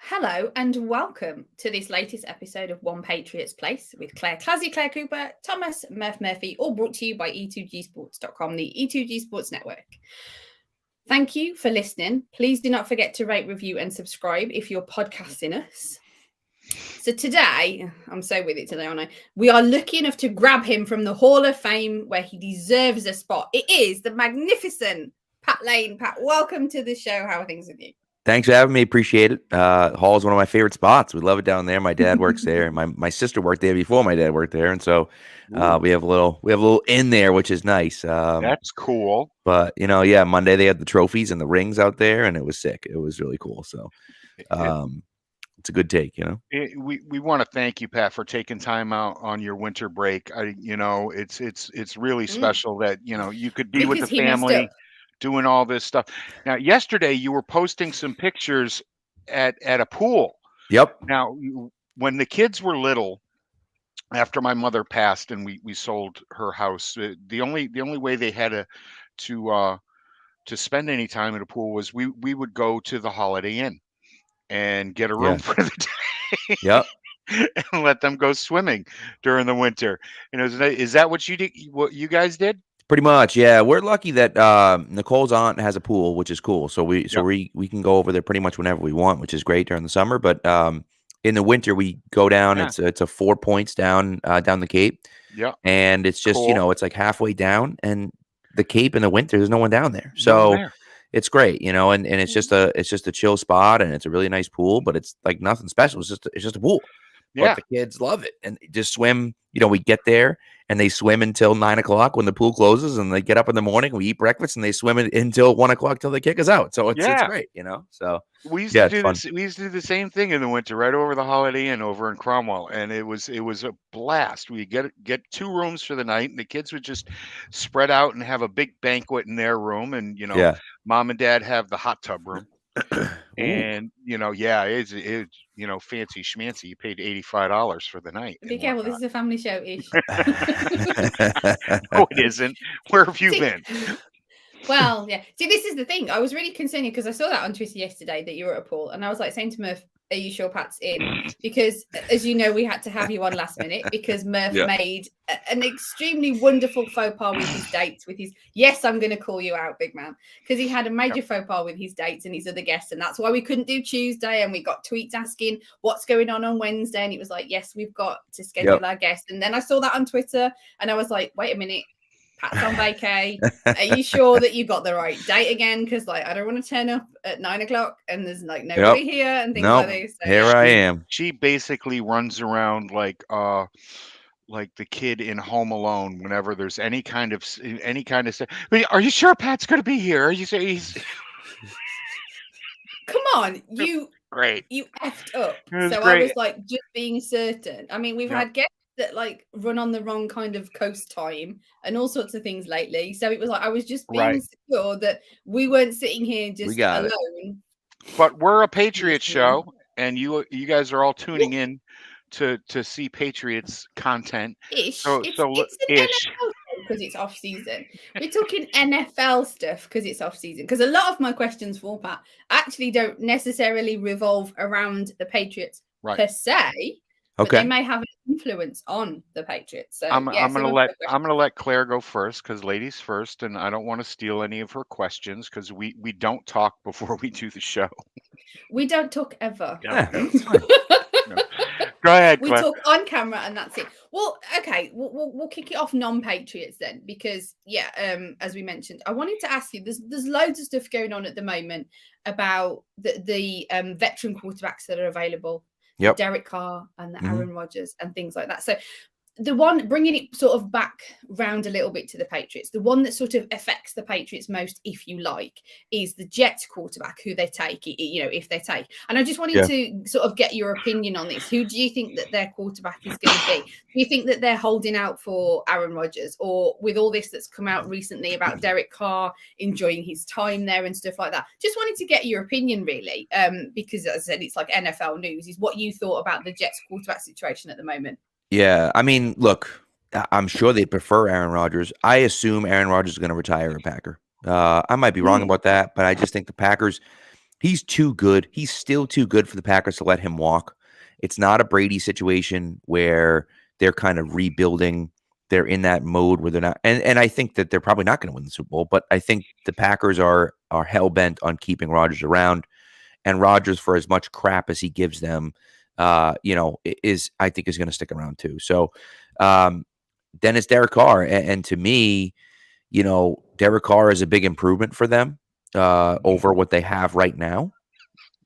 Hello and welcome to this latest episode of One Patriots Place with Claire, Clazzy Clare Cooper, Thomas, Murph Murphy, all brought to you by E2Gsports.com, the E2G Sports Network. Thank you for listening. Please do not forget to rate, review, and subscribe if you're podcasting us. So today, I'm so with it today, aren't I? We are lucky enough to grab him from the Hall of Fame where he deserves a spot. It is the magnificent Pat Lane. Pat, welcome to the show. How are things with you? Thanks for having me. Appreciate it. Hall is one of my favorite spots. We love it down there. My dad works there. My sister worked there before my dad worked there, and so we have a little in there, which is nice. That's cool. But yeah, Monday they had the trophies and the rings out there, and it was sick. It was really cool. So it's a good take, We want to thank you, Pat, for taking time out on your winter break. It's really special that you could be with the family doing all this stuff. Now, yesterday you were posting some pictures at a pool. Yep. Now, when the kids were little, after my mother passed and we sold her house, the only way they had to spend any time at a pool was we would go to the Holiday Inn and get a room for the day. Yep. And let them go swimming during the winter. Is that what you guys did? Pretty much, yeah. We're lucky that Nicole's aunt has a pool, which is cool. So we can go over there pretty much whenever we want, which is great during the summer. But in the winter, we go down. Yeah. It's a 4 points down the Cape. Yeah, and it's just cool. It's like halfway down, and the Cape in the winter, there's no one down there. So it's great, and it's just a chill spot, and it's a really nice pool. But it's like nothing special. It's just a pool. Yeah. But the kids love it, and just swim. We get there and they swim until 9 o'clock when the pool closes, and they get up in the morning. We eat breakfast and they swim until 1 o'clock till they kick us out. So it's great, So we used to do this. We used to do the same thing in the winter, right over the Holiday Inn over in Cromwell, and it was a blast. We get 2 rooms for the night, and the kids would just spread out and have a big banquet in their room, and mom and dad have the hot tub room. And it's fancy schmancy. You paid $85 for the night. Be careful, this is a family show ish. No, it isn't. Where have you been? Well, yeah. See, this is the thing. I was really concerned because I saw that on Twitter yesterday that you were at a pool, and I was like saying to Murph, "Are you sure Pat's in?" Because, as you know, we had to have you on last minute because Murph made an extremely wonderful faux pas with his dates. Yes, I'm going to call you out, big man, because he had a major faux pas with his dates and his other guests, and that's why we couldn't do Tuesday. And we got tweets asking what's going on Wednesday, and it was like, yes, we've got to schedule our guest. And then I saw that on Twitter, and I was like, wait a minute. Pat's on vacay. Are you sure that you got the right date again? Because I don't want to turn up at 9 o'clock and there's nobody here and things like this. So, here I am. She basically runs around like the kid in Home Alone. Whenever there's any kind of stuff. Are you sure Pat's going to be here? Are you sure he's? Come on, you effed up. So great. I was like just being certain. I mean, we've had guests that run on the wrong kind of coast time and all sorts of things lately. So it was like I was just being secure that we weren't sitting here just alone. But we're a Patriots show, and you guys are all tuning in to see Patriots content. It's an NFL show because it's off season. We're talking NFL stuff because it's off season. Because a lot of my questions for Pat actually don't necessarily revolve around the Patriots per se. But they may have an influence on the Patriots. So I'm gonna let Claire go first because ladies first, and I don't want to steal any of her questions because we don't talk before we do the show. We don't talk ever. Yeah. No. Go ahead, Claire. We talk on camera and that's it. Well, okay, we'll kick it off non-Patriots then because as we mentioned, I wanted to ask you. There's loads of stuff going on at the moment about the veteran quarterbacks that are available. Yep. Derek Carr and the Aaron Rodgers and things like that. So the one bringing it sort of back round a little bit to the Patriots, the one that sort of affects the Patriots most, if you like, is the Jets quarterback who they take, if they take. And I just wanted to sort of get your opinion on this. Who do you think that their quarterback is going to be? Do you think that they're holding out for Aaron Rodgers, or with all this that's come out recently about Derek Carr enjoying his time there and stuff like that? Just wanted to get your opinion really, because as I said, it's like NFL news, is what you thought about the Jets quarterback situation at the moment. Yeah, I mean, look, I'm sure they prefer Aaron Rodgers. I assume Aaron Rodgers is going to retire a Packer. I might be wrong about that, but I just think the Packers, He's too good. He's still too good for the Packers to let him walk. It's not a Brady situation where they're kind of rebuilding. They're in that mode where they're not, and I think that they're probably not going to win the Super Bowl. But I think the Packers are hell bent on keeping Rodgers around, and Rodgers, for as much crap as he gives them, is I think is going to stick around too. So then it's Derek Carr, and to me, Derek Carr is a big improvement for them over what they have right now.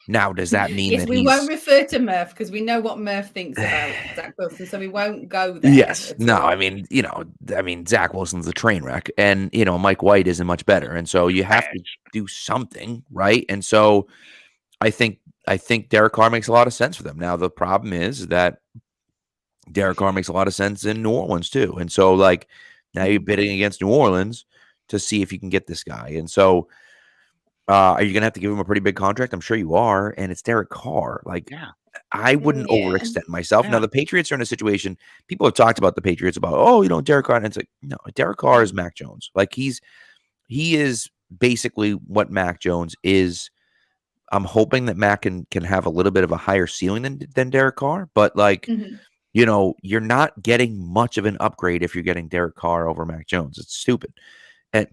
Now, does that mean yes, that we won't refer to Murph because we know what Murph thinks about Zach Wilson, so we won't go there. Yes. No, all. I mean, Zach Wilson's a train wreck, and Mike White isn't much better, and so you have to do something, right? And so I think Derek Carr makes a lot of sense for them. Now, the problem is that Derek Carr makes a lot of sense in New Orleans too, and so now you're bidding against New Orleans to see if you can get this guy, and so. Are you going to have to give him a pretty big contract? I'm sure you are. And it's Derek Carr. I wouldn't overextend myself. Yeah. Now, the Patriots are in a situation. People have talked about the Patriots about, Derek Carr. And it's like, no, Derek Carr is Mac Jones. He is basically what Mac Jones is. I'm hoping that Mac can have a little bit of a higher ceiling than Derek Carr. But you're not getting much of an upgrade if you're getting Derek Carr over Mac Jones. It's stupid.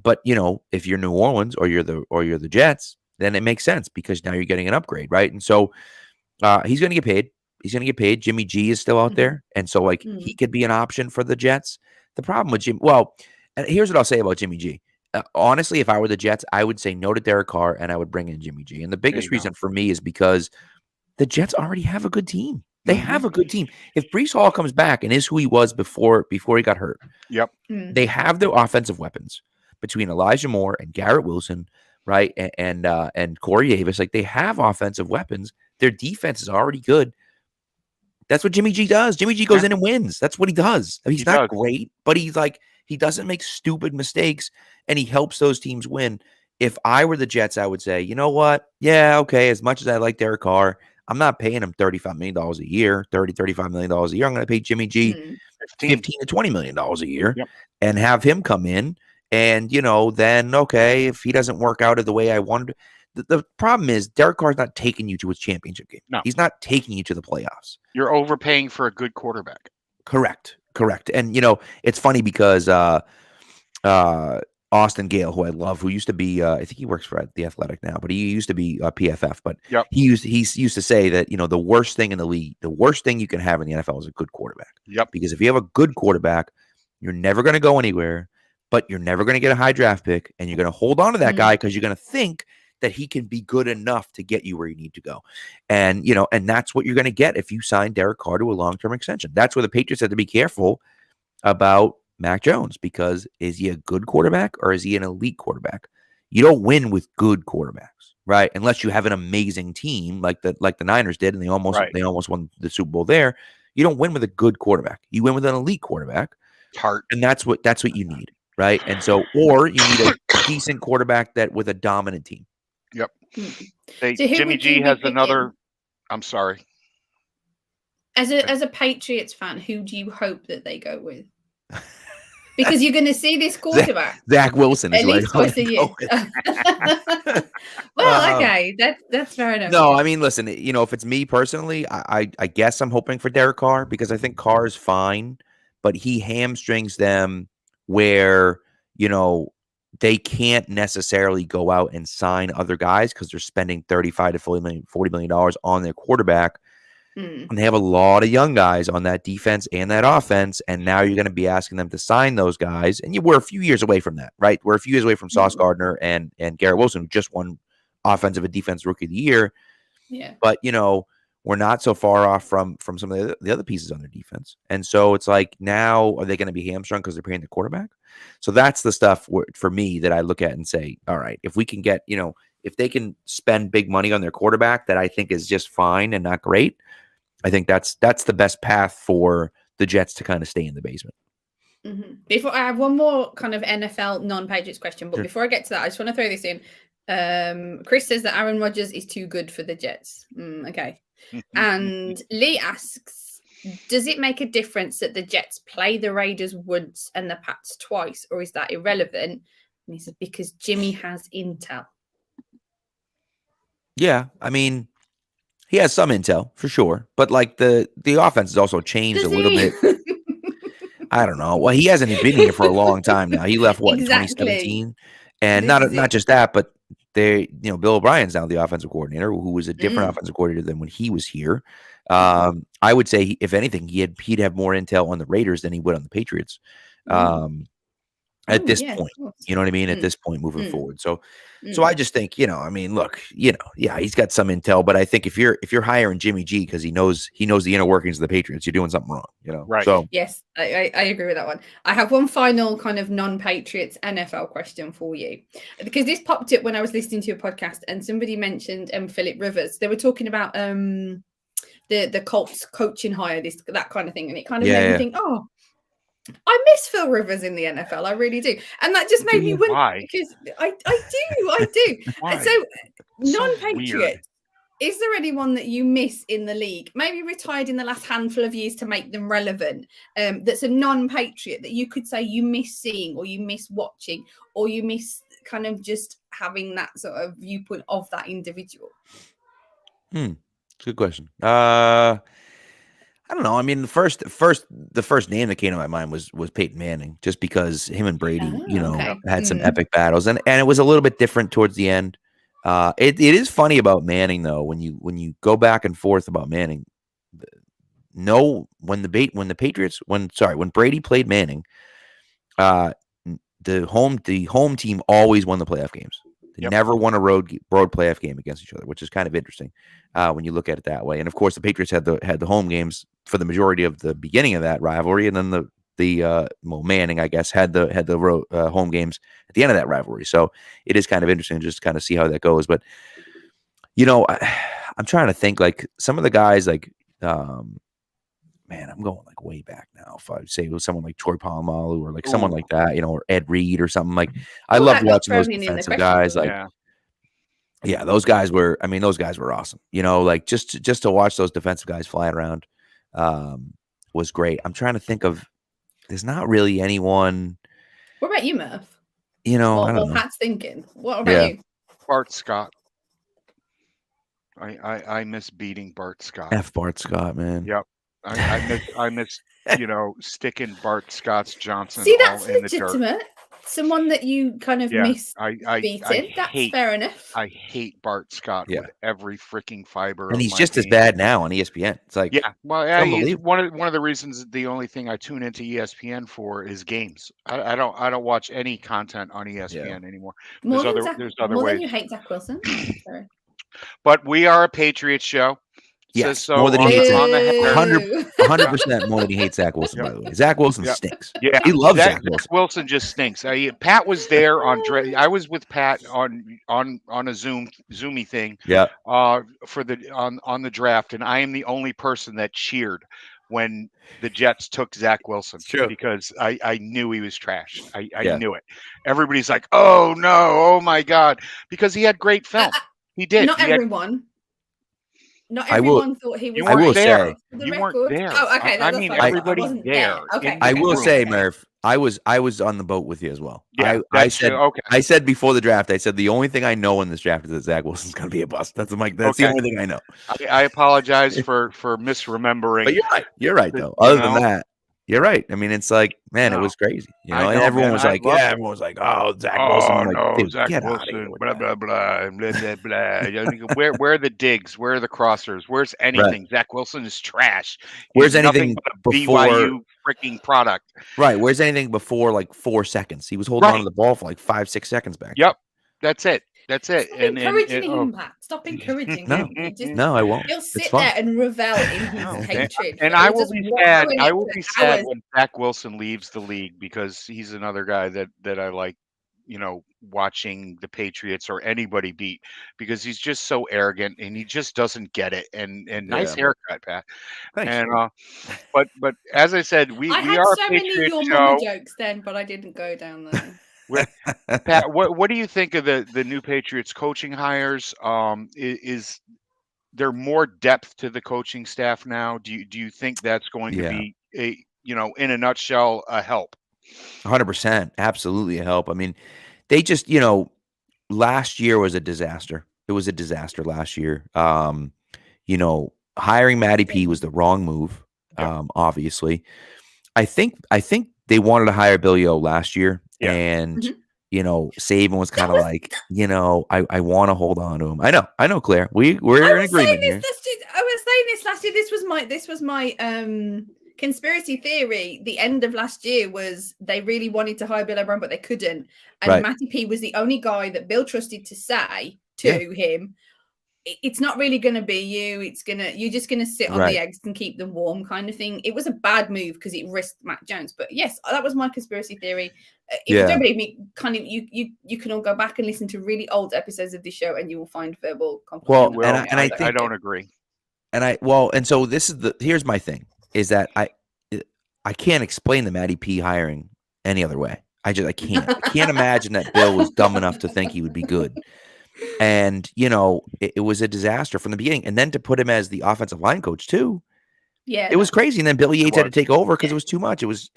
But if you're New Orleans or you're the Jets, then it makes sense because now you're getting an upgrade, right? And so he's going to get paid. He's going to get paid. Jimmy G is still out there, and so he could be an option for the Jets. The problem with Jimmy, here's what I'll say about Jimmy G. Honestly, if I were the Jets, I would say no to Derek Carr, and I would bring in Jimmy G. And the biggest reason for me is because the Jets already have a good team. They have a good team. If Breece Hall comes back and is who he was before he got hurt, they have the offensive weapons. Between Elijah Moore and Garrett Wilson, right, and Corey Davis, they have offensive weapons. Their defense is already good. That's what Jimmy G does. Jimmy G goes in and wins. That's what he does. I mean, he's not great, but he doesn't make stupid mistakes, and he helps those teams win. If I were the Jets, I would say, you know what? Yeah, okay, as much as I like Derek Carr, I'm not paying him $35 million a year, $35 million a year. I'm going to pay Jimmy G $15 to $20 million a year and have him come in. And, then, okay, if he doesn't work out the way I wanted, the problem is Derek Carr's not taking you to his championship game. No. He's not taking you to the playoffs. You're overpaying for a good quarterback. Correct. And, it's funny because Austin Gale, who I love, who used to be, I think he works for The Athletic now, but he used to be PFF. But he used to say that, the worst thing in the league, the worst thing you can have in the NFL is a good quarterback. Yep. Because if you have a good quarterback, you're never going to go anywhere. But you're never going to get a high draft pick, and you're going to hold on to that guy because you're going to think that he can be good enough to get you where you need to go. And, and that's what you're going to get if you sign Derek Carr to a long-term extension. That's where the Patriots have to be careful about Mac Jones, because is he a good quarterback or is he an elite quarterback? You don't win with good quarterbacks, right? Unless you have an amazing team like the Niners did, and they almost won the Super Bowl there. You don't win with a good quarterback. You win with an elite quarterback. And that's what you need. Right. And so, or you need a decent quarterback that with a dominant team. Yep. Jimmy G has another. I'm sorry. As a Patriots fan, who do you hope that they go with? Because you're going to see this quarterback. Zach Wilson is at least twice a year. Well, okay, that's fair enough. No, I mean, listen, if it's me personally, I guess I'm hoping for Derek Carr because I think Carr is fine, but he hamstrings them where, they can't necessarily go out and sign other guys because they're spending $35 to $40 million on their quarterback. And they have a lot of young guys on that defense and that offense. And now you're going to be asking them to sign those guys. And we're a few years away from that, right? We're a few years away from Sauce Gardner and Garrett Wilson, who just won Offensive and Defense Rookie of the Year. Yeah. But, we're not so far off from some of the other pieces on their defense. And so it's like, now are they going to be hamstrung because they're paying the quarterback? So that's the stuff for me that I look at and say, all right, if we can get, if they can spend big money on their quarterback that I think is just fine and not great, I think that's the best path for the Jets to kind of stay in the basement. Before I have one more kind of NFL non-Patriots question, but before I get to that, I just want to throw this in. Chris says that Aaron Rodgers is too good for the Jets. Okay. And Lee asks, does it make a difference that the Jets play the Raiders once and the Pats twice, or is that irrelevant? And he said, because Jimmy has intel. Yeah, I mean, he has some intel for sure, but like the offense has also changed Does a little he? bit. I don't know. Well, he hasn't been here for a long time now. He left in Exactly. 2017, and This is not it. just that, but Bill O'Brien's now the offensive coordinator, who was a different Mm. offensive coordinator than when he was here. I would say, if anything, he'd have more intel on the Raiders than he would on the Patriots. At this Yeah, of point, course. you know what I mean? At Mm. this point, moving Mm. forward. So Mm. I just think, I mean, look, yeah, he's got some intel, but I think if you're hiring Jimmy G because he knows the inner workings of the Patriots, you're doing something wrong, Right. So Yes, I agree with that one. I have one final kind of non-Patriots NFL question for you, because this popped up when I was listening to a podcast and somebody mentioned Philip Rivers. They were talking about the Colts coaching hire, that kind of thing, and it kind of made me yeah. think, oh, I miss Phil Rivers in the NFL. I really do. And that just made me wonder, Why? because I do. Why? So So non-Patriots, is there anyone that you miss in the league, maybe retired in the last handful of years to make them relevant, that's a non-Patriot that you could say you miss seeing, or you miss watching, or you miss kind of just having that sort of viewpoint of that individual? Good question. I don't know. I mean, the first name that came to my mind was Peyton Manning, just because him and Brady, Okay. had some epic battles, and it was a little bit different towards the end. It is funny about Manning though, when you go back and forth about Manning. When Brady played Manning, the home team always won the playoff games. They never won a road playoff game against each other, which is kind of interesting when you look at it that way. And of course, the Patriots had the home games for the majority of the beginning of that rivalry, and then Manning, I guess, had the road home games at the end of that rivalry. So it is kind of interesting to just kind of see how that goes. But I'm trying to think, like, some of the guys, like, man, I'm going like way back now. If I say it was someone like Troy Polamalu, or like someone like that, or Ed Reed or something, like, I loved watching those defensive guys. Like, yeah, those guys were awesome. Like, just to watch those defensive guys flying around was great. I'm trying to think of, there's not really anyone. What about you, Murph? I don't know. Pat's thinking. What about you? Bart Scott. I miss beating Bart Scott. F Bart Scott, man. Yep. I miss sticking Bart Scott's Johnson. See, that's all in legitimate. The dirt. Someone that you kind of miss beating. That's fair enough. I hate Bart Scott with every freaking fiber. And he's just as bad now on ESPN. It's like, well, one of the reasons. The only thing I tune into ESPN for is games. I don't watch any content on ESPN anymore. There's other ways. Than you hate Zach Wilson. Sorry. But we are a Patriots show. Yes, so more than he hates 100% more than he hates Zach Wilson. By the way, Zach Wilson stinks. Yeah, he loves Zach Wilson. Zach Wilson just stinks. Pat was there on. I was with Pat on a Zoomy thing. Yeah. For on the draft, and I am the only person that cheered when the Jets took Zach Wilson, because I knew he was trash. I knew it. Everybody's like, "Oh no, oh my God," because he had great film. He did. Not everyone. Not everyone thought he was. You weren't there. You weren't there. Oh, okay. I mean, everybody there. Okay. I will say, Murph, I was on the boat with you as well. Yeah, I said before the draft, I said the only thing I know in this draft is that Zach Wilson's going to be a bust. That's the only thing I know. I apologize for misremembering. But you're right. You're right, though. Other than that, you're right. I mean, it's like, man, it was crazy. And everyone was like, everyone was like, oh, Zach Wilson. Oh, like, no, Zach Wilson, blah, blah, blah, blah, blah, blah. Where are the digs? Where are the crossers? Where's anything? Right. Zach Wilson is trash. Where's anything before BYU freaking product? Right. Where's anything before like 4 seconds? He was holding on to the ball for like 5-6 seconds back. Yep. That's it. Stop encouraging him, Pat. Stop encouraging him. No, I won't. He'll sit there and revel in his hatred. And I will be sad. I will be sad when Zach Wilson leaves the league, because he's another guy that I like, watching the Patriots or anybody beat, because he's just so arrogant and he just doesn't get it. And nice haircut, Pat. Thanks. And but as I said, we are so a Patriots many your jokes then, but I didn't go down there. Pat, what do you think of the new Patriots coaching hires? Is there more depth to the coaching staff now? Do you think that's going to be in a nutshell, a help? 100%, absolutely a help. I mean, they just last year was a disaster. It was a disaster last year. You know, hiring Matty P was the wrong move. Obviously, I think they wanted to hire Billy O last year, and you know, Saban was kind of like, you know, I want to hold on to him. I know, Claire. We're in agreement here. I was saying this last year. This was my conspiracy theory. The end of last year was they really wanted to hire Bill O'Brien, but they couldn't. And Matty P was the only guy that Bill trusted to say to him, it's not really going to be you. You're just going to sit on the eggs and keep them warm, kind of thing. It was a bad move because it risked Mac Jones. But yes, that was my conspiracy theory. If you don't believe me, kind of you can all go back and listen to really old episodes of this show, and you will find verbal confirmation. Well, and I think I don't agree. And so this is here's my thing is that I can't explain the Matty P hiring any other way. I can't imagine that Bill was dumb enough to think he would be good. And, you know, it was a disaster from the beginning. And then to put him as the offensive line coach too. Yeah. It was crazy. And then Billy Yates had to take over because it was too much. It was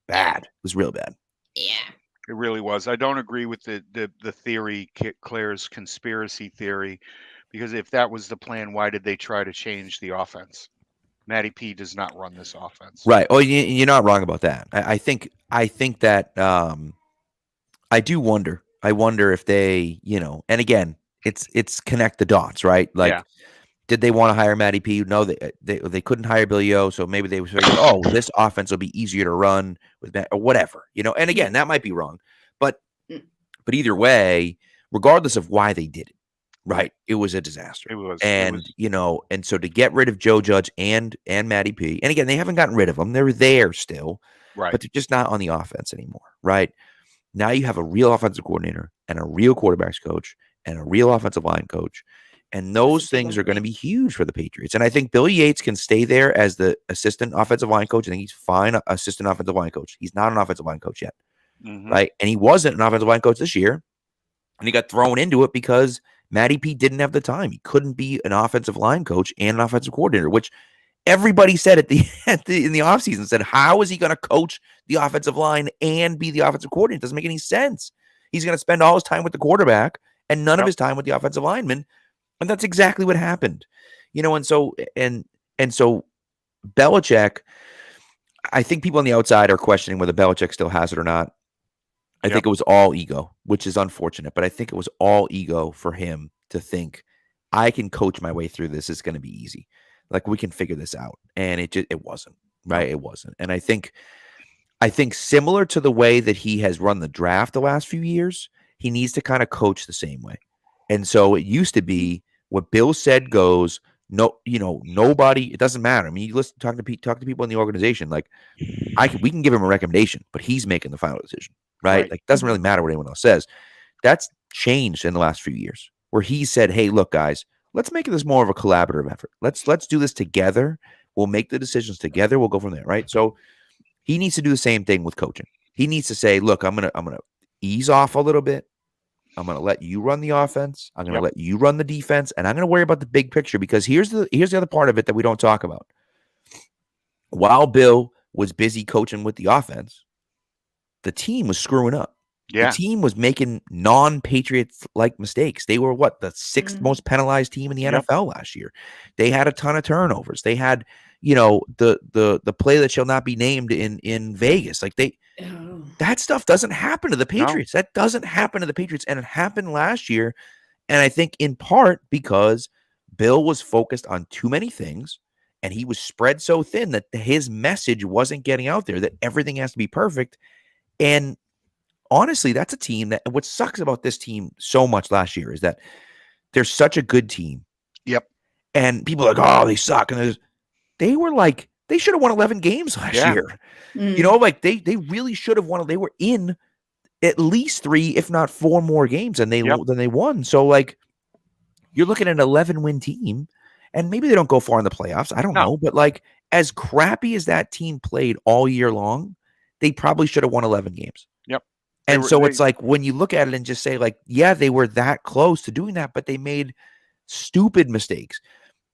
bad. It was real bad. Yeah. It really was. I don't agree with the theory, Claire's conspiracy theory, because if that was the plan, why did they try to change the offense? Matty P does not run this offense. Right. Oh, you're not wrong about that. I think that I do wonder. I wonder if they, you know, and again, it's connect the dots, right? Like, did they want to hire Matty P? No, they couldn't hire Billy O, so maybe they figured, oh, this offense will be easier to run with Matt, or whatever, you know. And again, that might be wrong, but either way, regardless of why they did it, right? It was a disaster. It was, you know, and so to get rid of Joe Judge and Matty P, and again, they haven't gotten rid of them; they're there still, right? But they're just not on the offense anymore, right? Now you have a real offensive coordinator and a real quarterbacks coach and a real offensive line coach. And those things are going to be huge for the Patriots. And I think Billy Yates can stay there as the assistant offensive line coach. I think he's fine, assistant offensive line coach. He's not an offensive line coach yet, right? And he wasn't an offensive line coach this year. And he got thrown into it because Matty P didn't have the time. He couldn't be an offensive line coach and an offensive coordinator, which everybody said in the offseason, said, how is he going to coach the offensive line and be the offensive coordinator? It doesn't make any sense. He's going to spend all his time with the quarterback and none of his time with the offensive lineman. And that's exactly what happened. You know, and so Belichick, I think people on the outside are questioning whether Belichick still has it or not. I think it was all ego, which is unfortunate, but I think it was all ego for him to think, I can coach my way through this. It's going to be easy. Like, we can figure this out. And it wasn't, right? It wasn't. And I think similar to the way that he has run the draft the last few years, he needs to kind of coach the same way. And so it used to be what Bill said goes. No, you know, nobody, it doesn't matter. I mean, you talk to people in the organization, like we can give him a recommendation, but he's making the final decision, right? Like, it doesn't really matter what anyone else says. That's changed in the last few years where he said, hey, look, guys, let's make this more of a collaborative effort. Let's do this together. We'll make the decisions together. We'll go from there, right? So he needs to do the same thing with coaching. He needs to say, look, I'm gonna ease off a little bit. I'm gonna let you run the offense. I'm gonna let you run the defense, and I'm gonna worry about the big picture, because here's the other part of it that we don't talk about. While Bill was busy coaching with the offense, the team was screwing up. The team was making non-Patriots-like mistakes. They were the sixth most penalized team in the NFL last year. They had a ton of turnovers. They had, you know, the play that shall not be named in Vegas. Like, that stuff doesn't happen to the Patriots. That doesn't happen to the Patriots, and it happened last year. And I think in part because Bill was focused on too many things, and he was spread so thin that his message wasn't getting out there, that everything has to be perfect. And honestly, that's a team that, what sucks about this team so much last year is that they're such a good team. And people are like, oh, they suck. And they were like, they should have won 11 games last year. You know, like they really should have won. They were in at least 3, if not 4 more games than they won. So, like, you're looking at an 11-win team, and maybe they don't go far in the playoffs. I don't know. But, like, as crappy as that team played all year long, they probably should have won 11 games. And so it's like, when you look at it and just say, like, yeah, they were that close to doing that, but they made stupid mistakes.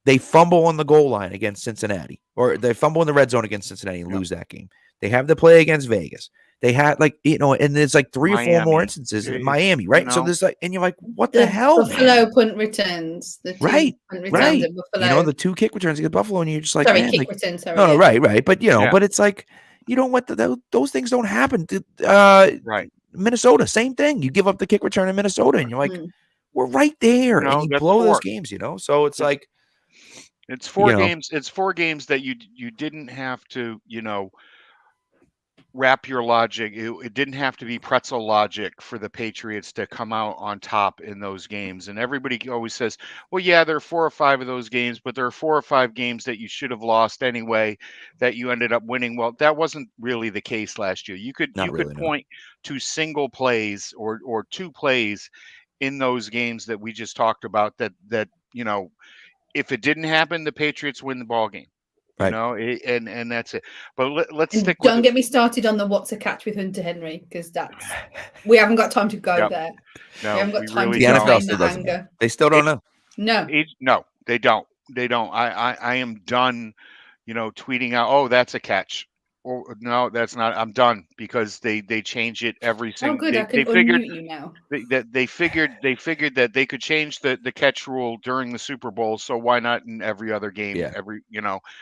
They fumble on the goal line against Cincinnati, or they fumble in the red zone against Cincinnati and lose that game. They have the play against Vegas. They had like, and there's like 3 or 4 more instances in Miami, right? So there's like, and you're like, what the hell, Buffalo punt returns, the 2 punt returns at Buffalo. The 2 kick returns against Buffalo, and you're just like, sorry, man, kick like, return, sorry. no, right. But but it's like, what those things don't happen. Right. Minnesota, same thing. You give up the kick return in Minnesota, and you're like, we're right there, and you blow those games, So it's like, it's 4 games. It's 4 games that you didn't have to, wrap your logic. It didn't have to be pretzel logic for the Patriots to come out on top in those games. And everybody always says, well, yeah, there are 4 or 5 of those games, but there are 4 or 5 games that you should have lost anyway that you ended up winning. Well, that wasn't really the case last year. You could point to single plays or 2 plays in those games that we just talked about that if it didn't happen, the Patriots win the ball game. Right. And that's it. But let's stick with. Don't get me started on the what's a catch with Hunter Henry, because we haven't got time to go there. No, we haven't got time really to the NFL still doesn't know. They still don't know. No, they don't. I am done. Tweeting out, oh, that's a catch. Or no, that's not. I'm done, because they change it every single. Oh, good. I can unmute you now. They figured that they could change the catch rule during the Super Bowl, so why not in every other game? Yeah.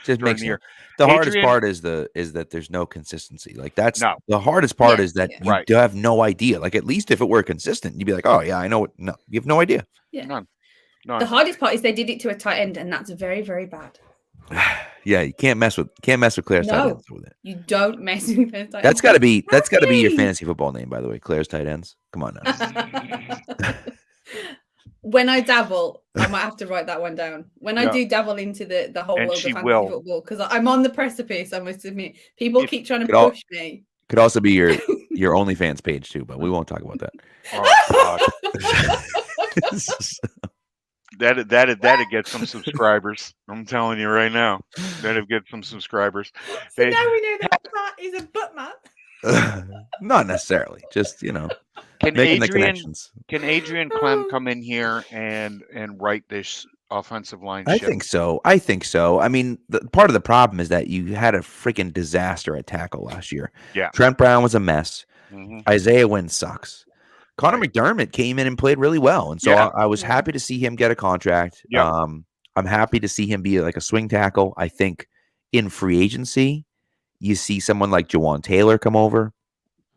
Just makes the year. The hardest part is that there's no consistency. Like that's the hardest part is that you have no idea. Like at least if it were consistent, you'd be like, oh yeah, I know it. No, you have no idea. Yeah. None. The hardest part is they did it to a tight end, and that's very, very bad. Yeah, you can't mess with Claire's tight ends with it. You don't mess with Claire's tight ends. That's gotta be your fantasy football name, by the way. Claire's tight ends. Come on now. When I dabble, I might have to write that one down. When I do dabble into the whole world of fantasy football, because I'm on the precipice, I must admit. People keep trying to push me. Could also be your OnlyFans page too, but we won't talk about that. Oh God. That'd get some subscribers. I'm telling you right now. That'd get some subscribers. So now we know that is a butt map. Not necessarily. Just making the connections. Can Adrian Clem come in here and write this offensive line? I think so. I mean, part of the problem is that you had a freaking disaster at tackle last year. Yeah. Trent Brown was a mess. Mm-hmm. Isaiah Wynn sucks. Connor McDermott came in and played really well, and so I was happy to see him get a contract. Yep. I'm happy to see him be like a swing tackle. I think in free agency, you see someone like Jawan Taylor come over.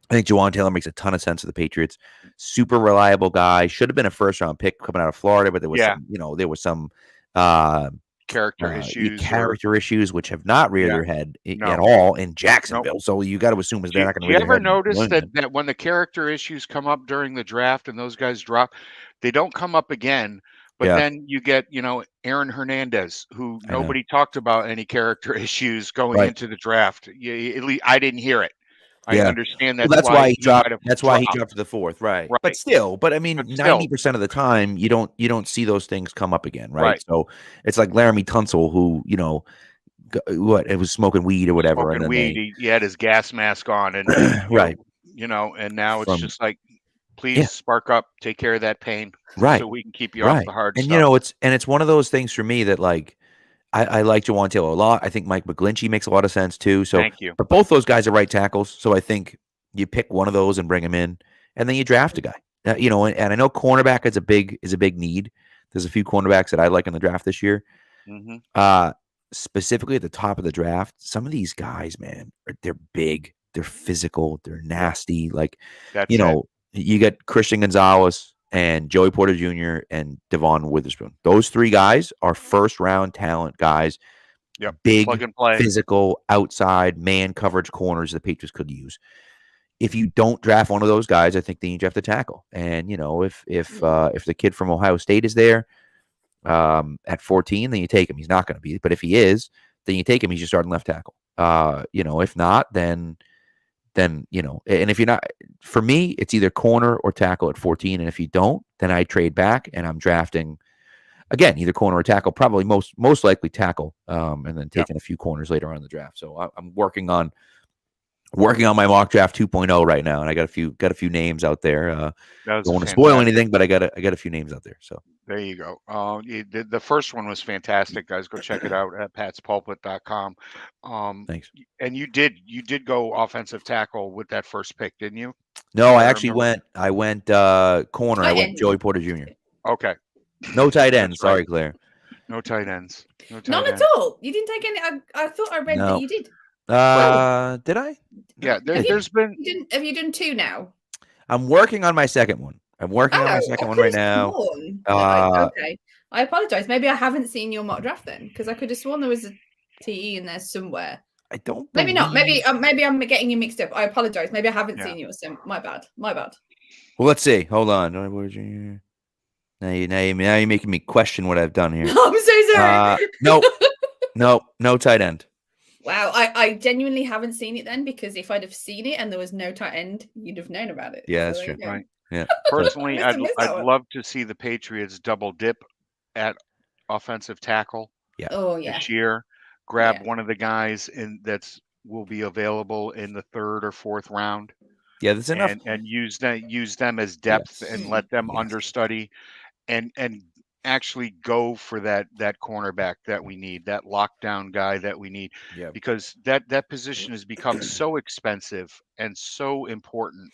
I think Jawan Taylor makes a ton of sense to the Patriots. Super reliable guy. Should have been a first-round pick coming out of Florida, but there was some character issues which have not reared their head at all in Jacksonville. Nope. So you got to assume they're not going to. You ever notice that when the character issues come up during the draft and those guys drop, they don't come up again. But then you get Aaron Hernandez, who nobody talked about any character issues going into the draft. At least I didn't hear it. I understand that. Well, that's why he dropped. That's why he dropped to the 4th, right? But still, I mean, 90% of the time, you don't see those things come up again, right? So it's like Laramie Tunsil, who it was smoking weed or whatever, and then he had his gas mask on, and and now it's just like, please spark up, take care of that pain, so we can keep you off the hard stuff. It's one of those things for me that like. I like Jawan Taylor a lot. I think Mike McGlinchey makes a lot of sense too. So, thank you. But both those guys are right tackles. So I think you pick one of those and bring him in, and then you draft a guy. And I know cornerback is a big need. There's a few cornerbacks that I like in the draft this year. Mm-hmm. Specifically at the top of the draft, some of these guys, man, they're big, they're physical, they're nasty. Like, you get Christian Gonzalez and Joey Porter Jr. and Devon Witherspoon. Those 3 guys are first-round talent guys. Yep. Big, physical, outside, man coverage corners the Patriots could use. If you don't draft one of those guys, I think then you draft a tackle. And if the kid from Ohio State is there at 14, then you take him. He's not going to be, but if he is, then you take him. He's your starting left tackle. If not, then and if you're not, for me, it's either corner or tackle at 14. And if you don't, then I trade back and I'm drafting again, either corner or tackle, probably most likely tackle, and then taking a few corners later on in the draft. So I'm working on my mock draft 2.0 right now. And I got a few names out there. Don't want to spoil anything, but I got a few names out there. So There you go. The first one was fantastic, guys. Go check it out at patspulpit.com. Thanks. And you did go offensive tackle with that first pick, didn't you? No, I actually went corner. I went Joey Porter Jr. Okay. No tight end. That's Sorry, right. Claire. No tight ends. None at all. You didn't take any. I thought I read that you did. Did I? Yeah, Have you done 2 now? I'm working on my second one. I'm working on my second one right now. Okay. I apologize. Maybe I haven't seen your mock draft then, because I could have sworn there was a TE in there somewhere. I don't. Maybe not. Maybe I'm getting you mixed up. I apologize. Maybe I haven't seen yours. So my bad. Well, let's see. Hold on. Now you're making me question what I've done here. I'm so sorry. No tight end. Wow, I genuinely haven't seen it then, because if I'd have seen it and there was no tight end, you'd have known about it. Yeah, that's true. Right. Yeah. Personally, I'd love to see the Patriots double dip at offensive tackle. Yeah. This year, grab one of the guys will be available in the 3rd or 4th round. Yeah, that's enough. And use them as depth and let them understudy and actually go for that cornerback that we need, that lockdown guy that we need, because that position has become so expensive and so important.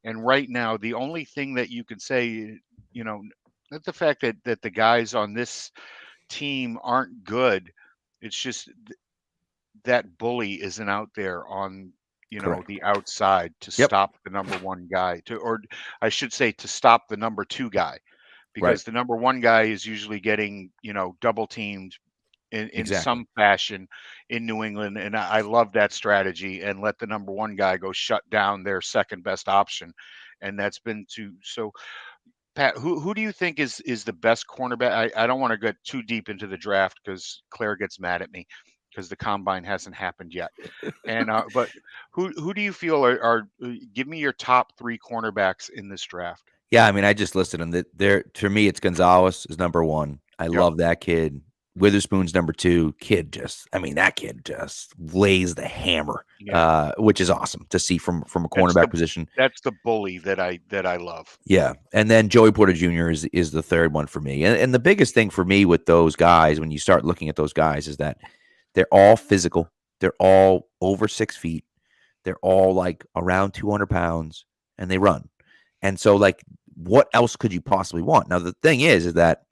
And right now, the only thing that you can say, not the fact that the guys on this team aren't good, it's just that bully isn't out there on the outside to stop the number 1 guy, or I should say to stop the number 2 guy, because the number 1 guy is usually getting double teamed in some fashion in New England, and I love that strategy, and let the number 1 guy go shut down their second best option, and that's been so. Pat, who do you think is the best cornerback? I don't want to get too deep into the draft because Claire gets mad at me because the combine hasn't happened yet. And but who do you feel are give me your top 3 cornerbacks in this draft? Yeah, I mean, I just listed them. For me, it's Gonzalez is number 1. I love that kid. Witherspoon's number 2. That kid just lays the hammer, which is awesome to see from a cornerback position. That's the bully that I love. Yeah, and then Joey Porter Jr. is the 3rd one for me. And the biggest thing for me with those guys, when you start looking at those guys, is that they're all physical. They're all over 6 feet. They're all like around 200 pounds, and they run. And so, what else could you possibly want? Now, the thing is that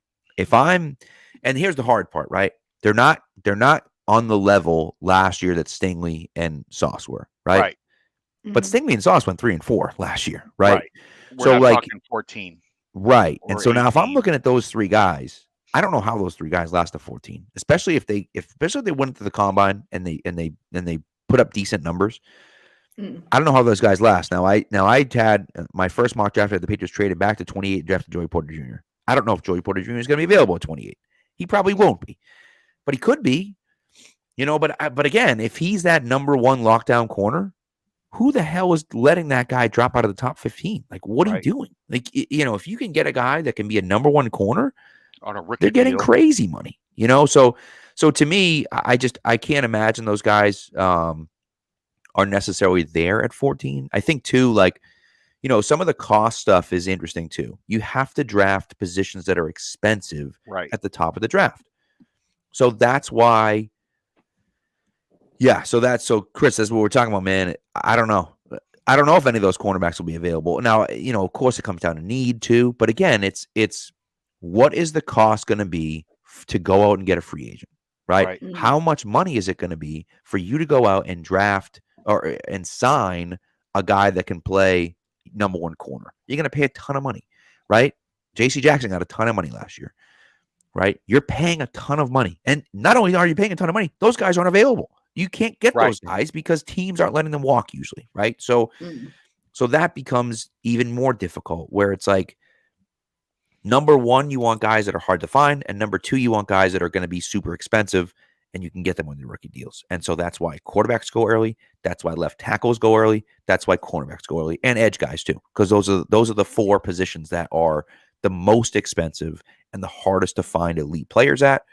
and here's the hard part, right? They're not on the level last year that Stingley and Sauce were, right? But Stingley and Sauce went 3 and 4 last year, right? We're not talking 14. Right. And so 18. now if I'm looking at those 3 guys, I don't know how those 3 guys last to 14, especially if they went to the combine and they put up decent numbers. I don't know how those guys last. Now I had my first mock draft the Patriots traded back to 28, drafted Joey Porter Jr. I don't know if Joey Porter Jr. is going to be available at 28. He probably won't be, but he could be. But again, if he's that number 1 lockdown corner, who the hell is letting that guy drop out of the top 15? What are you doing? If you can get a guy that can be a number 1 corner on a rookie they're getting deal. crazy money, So to me, I can't imagine those guys are necessarily there at 14. I think too, some of the cost stuff is interesting too. You have to draft positions that are expensive at the top of the draft. So that's why. Yeah. So Chris, that's what we're talking about, man. I don't know. I don't know if any of those cornerbacks will be available. Now, of course it comes down to need too, but again, it's what is the cost going to be to go out and get a free agent, right? How much money is it going to be for you to go out and draft and sign a guy that can play number 1 corner? You're going to pay a ton of money, right? J.C. Jackson got a ton of money last year, right? You're paying a ton of money. And not only are you paying a ton of money, those guys aren't available. You can't get those guys because teams aren't letting them walk usually, right? So that becomes even more difficult where it's number 1, you want guys that are hard to find, and number 2, you want guys that are going to be super expensive and you can get them on the rookie deals. And so that's why quarterbacks go early. That's why left tackles go early. That's why cornerbacks go early, and edge guys too, because those are the 4 positions that are the most expensive and the hardest to find elite players at.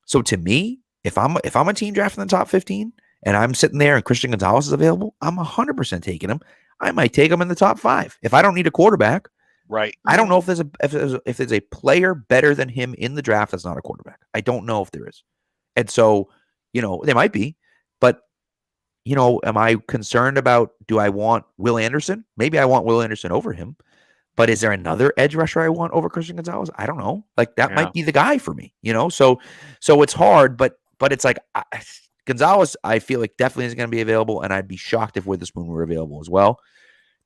So to me, if I'm a team drafting the top 15 and I'm sitting there and Christian Gonzalez is available, I'm 100% taking him. I might take him in the top 5 if I don't need a quarterback. Right. I don't know if there's a player better than him in the draft that's not a quarterback. I don't know if there is. And so, there might be, but am I concerned about, do I want Will Anderson? Maybe I want Will Anderson over him, but is there another edge rusher I want over Christian Gonzalez? I don't know. Like that might be the guy for me, so it's hard, but it's like Gonzalez, I feel like definitely is going to be available. And I'd be shocked if Witherspoon were available as well.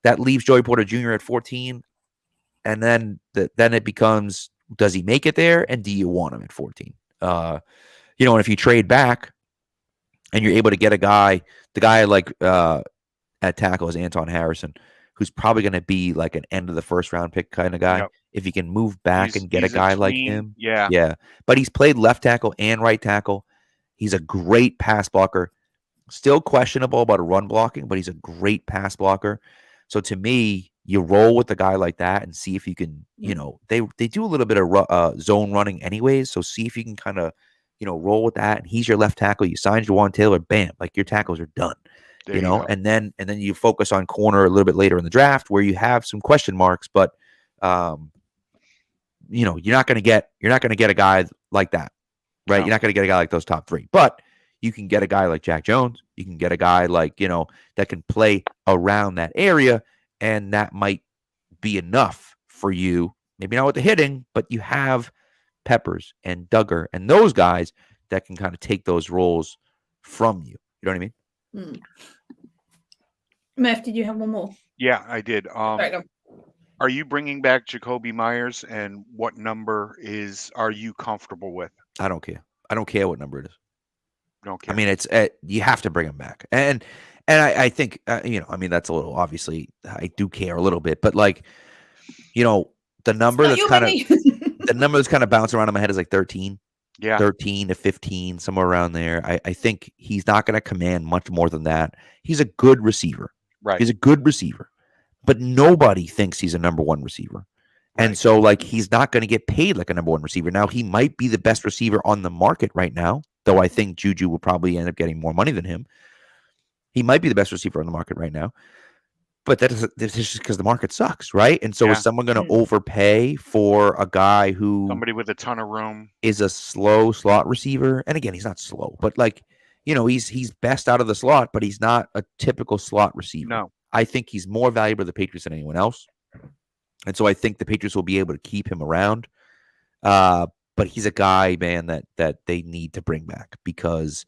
That leaves Joey Porter Jr. at 14. And then it becomes, does he make it there? And do you want him at 14? And if you trade back and you're able to get the guy like at tackle is Anton Harrison, who's probably going to be like an end of the first round pick kind of guy. Yep. If you can move back and get a guy like him. Yeah. But he's played left tackle and right tackle. He's a great pass blocker. Still questionable about a run blocking, but he's a great pass blocker. So to me, you roll with a guy like that and see if you can, they do a little bit of zone running anyways. So see if you can kind of, roll with that. And he's your left tackle. You sign Jawan Taylor, bam, like your tackos are done. There you know, and then you focus on corner a little bit later in the draft where you have some question marks, but you're not going to get a guy like that, right? No. You're not going to get a guy like those top three, but you can get a guy like Jack Jones. You can get a guy like, that can play around that area, and that might be enough for you. Maybe not with the hitting, but you have Peppers and Duggar and those guys that can kind of take those roles from you. You know what I mean? Murph, did you have one more? Yeah, I did. Are you bringing back Jacoby Myers, and what number are you comfortable with? I don't care. I don't care what number it is. Don't care. I mean, it's you have to bring him back, and I think that's a little, obviously I do care a little bit, but like, the number that's kind of bouncing around in my head is like 13. Yeah. 13 to 15, somewhere around there. I think he's not going to command much more than that. He's a good receiver. Right. He's a good receiver, but nobody thinks he's a number one receiver. Right. And so like, he's not going to get paid like a number one receiver. Now he might be the best receiver on the market right now, though I think Juju will probably end up getting more money than him. He might be the best receiver on the market right now, but that's just because the market sucks, right? And so is someone going to overpay for a guy who somebody with a ton of room is a slow slot receiver? And again, he's not slow, but like, he's best out of the slot, but he's not a typical slot receiver. No, I think he's more valuable to the Patriots than anyone else, and so I think the Patriots will be able to keep him around. But he's a guy, man, that they need to bring back because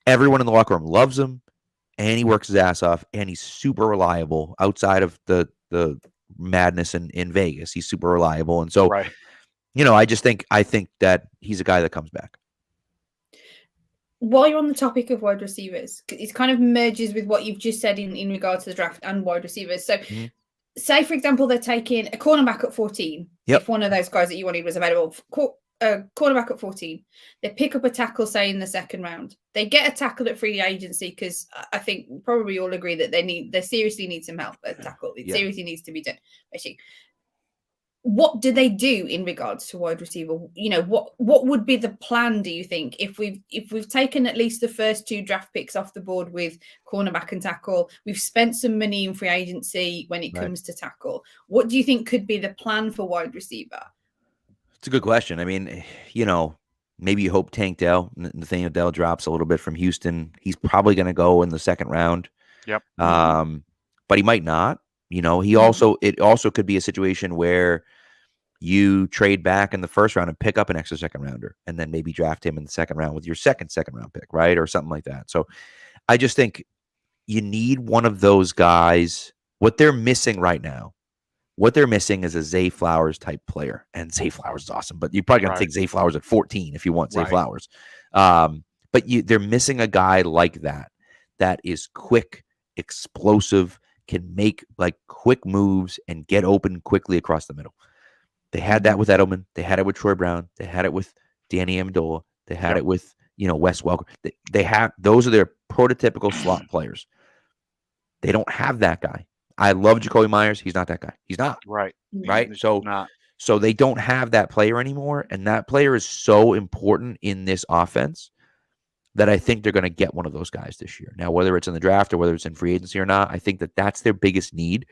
everyone in the locker room loves him. And he works his ass off, and he's super reliable outside of the madness in Vegas. He's super reliable. And so, right. I think that he's a guy that comes back. While you're on the topic of wide receivers, it kind of merges with what you've just said in regard to the draft and wide receivers. So say, for example, they're taking a cornerback at 14. Yep. If one of those guys that you wanted was available, cornerback at 14, they pick up a tackle, say in the second round. They get a tackle at free agency because I think probably all agree that they seriously need some help at tackle. It seriously needs to be done. Actually, what do they do in regards to wide receiver? What would be the plan, do you think, if we've taken at least the first two draft picks off the board with cornerback and tackle, we've spent some money in free agency when it comes to tackle, what do you think could be the plan for wide receiver? It's a good question. I mean, maybe you hope Tank Dell, Nathaniel Dell drops a little bit from Houston. He's probably going to go in the second round. Yep. But he might not. It also could be a situation where you trade back in the first round and pick up an extra second rounder, and then maybe draft him in the second round with your second round pick, right, or something like that. So, I just think you need one of those guys. What they're missing right now. What they're missing is a Zay Flowers type player, and Zay Flowers is awesome, but you're probably going to take Zay Flowers at 14 if you want Zay Flowers. But they're missing a guy like that is quick, explosive, can make like quick moves and get open quickly across the middle. They had that with Edelman. They had it with Troy Brown. They had it with Danny Amendola. They had it with Wes Welker. Those are their prototypical slot players. They don't have that guy. I love Jacoby Myers. He's not that guy. He's not. Right. So they don't have that player anymore. And that player is so important in this offense that I think they're going to get one of those guys this year. Now, whether it's in the draft or whether it's in free agency or not, I think that that's their biggest need.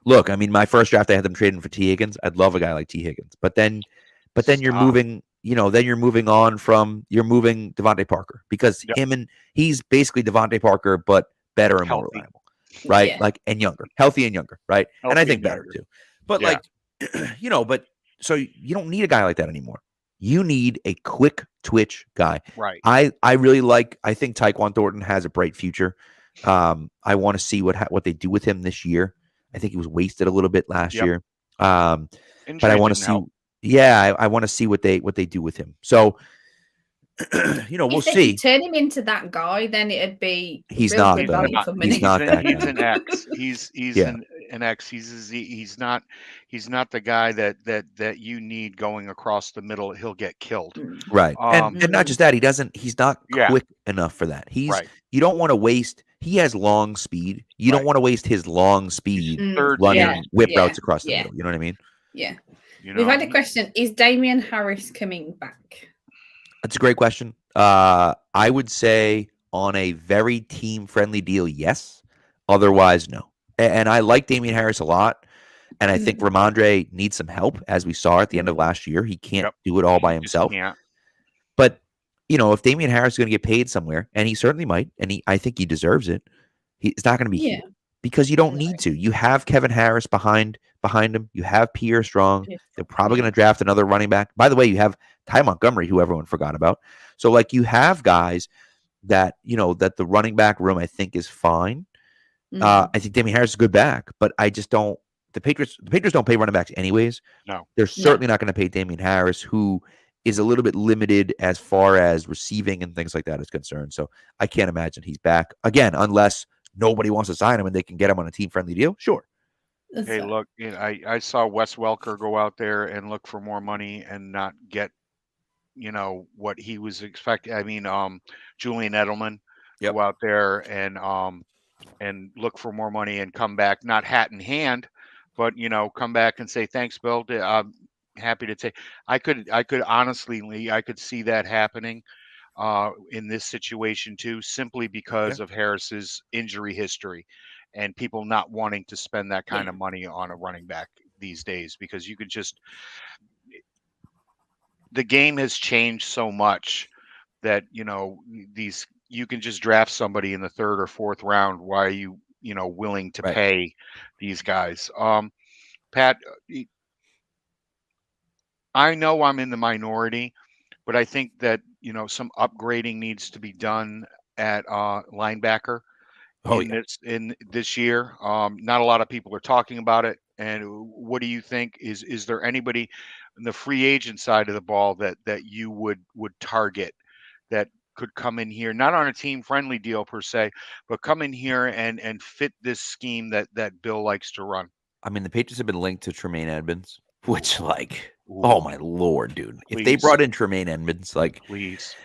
Look, I mean, my first draft, I had them trading for T. Higgins. I'd love a guy like T. Higgins, but then you're Stop. moving. Then you're moving on from Devontae Parker because Yep. he's basically Devontae Parker, but better and more Healthy. reliable, right? Yeah. Like and younger, healthy and younger, right? And I Healthy think and better younger. too. But Yeah. but so you don't need a guy like that anymore. You need a quick twitch guy. Right. I really like. I think Tyquan Thornton has a bright future. I want to see what they do with him this year. I think he was wasted a little bit last Yep. year. But I Injuries want to didn't see. help. Yeah, I want to see what they do with him. So, we'll If they see. could turn him into that guy, then it'd be He's real not, good though. value for money. He's not that He's guy. an X. He's Yeah. an X. He's not the guy that you need going across the middle. He'll get killed. Right. And not just that, he's not Yeah. quick enough for that. Right. You don't want to waste. He has long speed. You don't Right. want to waste his long speed Third running yeah, whip yeah, routes across the yeah. middle. You know what I mean? Yeah. You We've know, had a question. Is Damian Harris coming back? That's a great question. I would say on a very team-friendly deal, yes. Otherwise, no. And I like Damian Harris a lot. And I think Ramondre needs some help, as we saw at the end of last year. He can't do it all by himself. Yeah. But, if Damian Harris is going to get paid somewhere, and he certainly might, and I think he deserves it, it's not going to be here because you don't need to. You have Kevin Harris behind him. You have Pierre Strong. They're probably going to draft another running back. By the way, you have Ty Montgomery, who everyone forgot about. So, you have guys that, that the running back room, I think, is fine. I think Damian Harris is a good back, but I just don't. The Patriots don't pay running backs anyways. No. They're certainly not going to pay Damian Harris, who is a little bit limited as far as receiving and things like that is concerned. So I can't imagine he's back again, unless nobody wants to sign him and they can get him on a team-friendly deal. Sure. Hey, look, I saw Wes Welker go out there and look for more money and not get, what he was expecting. I mean, Julian Edelman go out there and look for more money and come back, not hat in hand, but come back and say, thanks, Bill. I'm happy to take. I could honestly, Lee, I could see that happening in this situation too, simply because of Harris's injury history and people not wanting to spend that kind of money on a running back these days, because you could just, the game has changed so much that, you can just draft somebody in the third or fourth round. Why are you, willing to pay these guys? Pat, I know I'm in the minority, but I think that, some upgrading needs to be done at linebacker in this year. Not a lot of people are talking about it. And what do you think? Is there anybody in the free agent side of the ball that you would target that could come in here, not on a team friendly deal per se, but come in here and fit this scheme that Bill likes to run? I mean, the Patriots have been linked to Tremaine Edmonds, which oh my Lord, dude. If they brought in Tremaine Edmonds, please,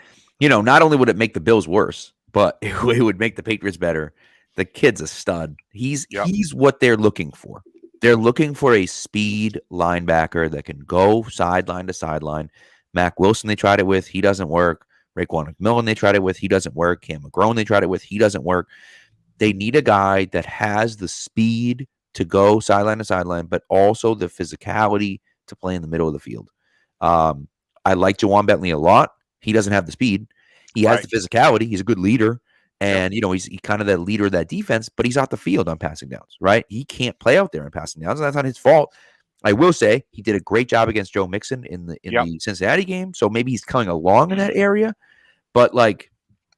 not only would it make the Bills worse, but it would make the Patriots better. The kid's a stud. He's what they're looking for. They're looking for a speed linebacker that can go sideline to sideline. Mac Wilson, they tried it with. He doesn't work. Raekwon McMillan, they tried it with. He doesn't work. Cam McGrone, they tried it with. He doesn't work. They need a guy that has the speed to go sideline to sideline, but also the physicality to play in the middle of the field. I like Jawan Bentley a lot. He doesn't have the speed. He has the physicality. He's a good leader. And, he's kind of the leader of that defense, but he's off the field on passing downs, right? He can't play out there on passing downs, and that's not his fault. I will say he did a great job against Joe Mixon in the Cincinnati game, so maybe he's coming along in that area, but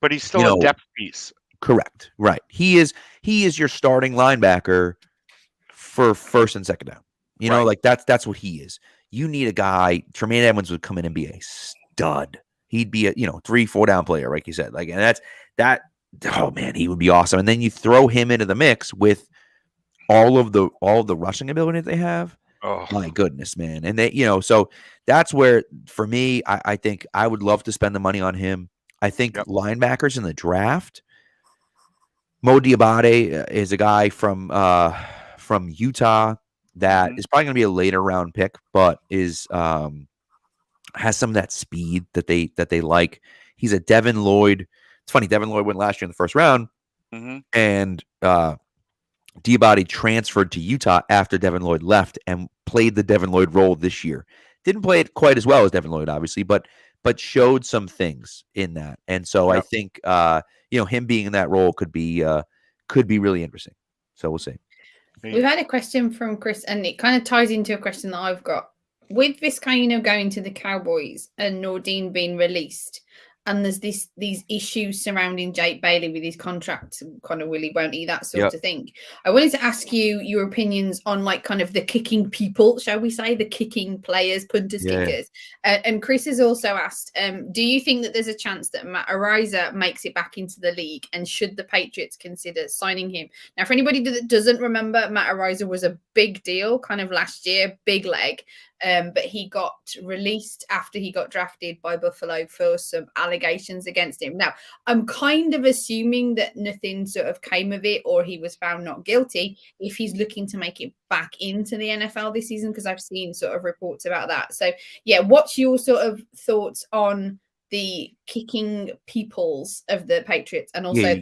but he's still a depth piece. Correct, right? He is your starting linebacker for first and second down. That's what he is. You need a guy. Tremaine Edmonds would come in and be a stud. He'd be a 3-4 down player, like you said. And that's that. Oh man, he would be awesome. And then you throw him into the mix with all of the rushing ability that they have. Oh my goodness, man. And they, so that's where for me, I think I would love to spend the money on him. I think linebackers in the draft. Mo Diabate is a guy from Utah that is probably going to be a later round pick, but is has some of that speed that they like. He's a Devin Lloyd. It's funny, Devin Lloyd went last year in the first round, and Diabate transferred to Utah after Devin Lloyd left and played the Devin Lloyd role this year. Didn't play it quite as well as Devin Lloyd, obviously, but showed some things in that. And so I think him being in that role could be really interesting. So we'll see. We've had a question from Chris, and it kind of ties into a question that I've got. With Vizcaino going to the Cowboys and Nordin being released, and there's these issues surrounding Jake Bailey with his contract, kind of will he, won't he, that sort of thing. I wanted to ask you your opinions on like kind of the kicking people, shall we say, the kicking players, punters, kickers. And Chris has also asked, do you think that there's a chance that Matt Ariza makes it back into the league, and should the Patriots consider signing him? Now, for anybody that doesn't remember, Matt Ariza was a big deal kind of last year, big leg. But he got released after he got drafted by Buffalo for some allegations against him. Now, I'm kind of assuming that nothing sort of came of it, or he was found not guilty if he's looking to make it back into the NFL this season, because I've seen sort of reports about that. So, yeah, what's your sort of thoughts on the kicking peoples of the Patriots, and also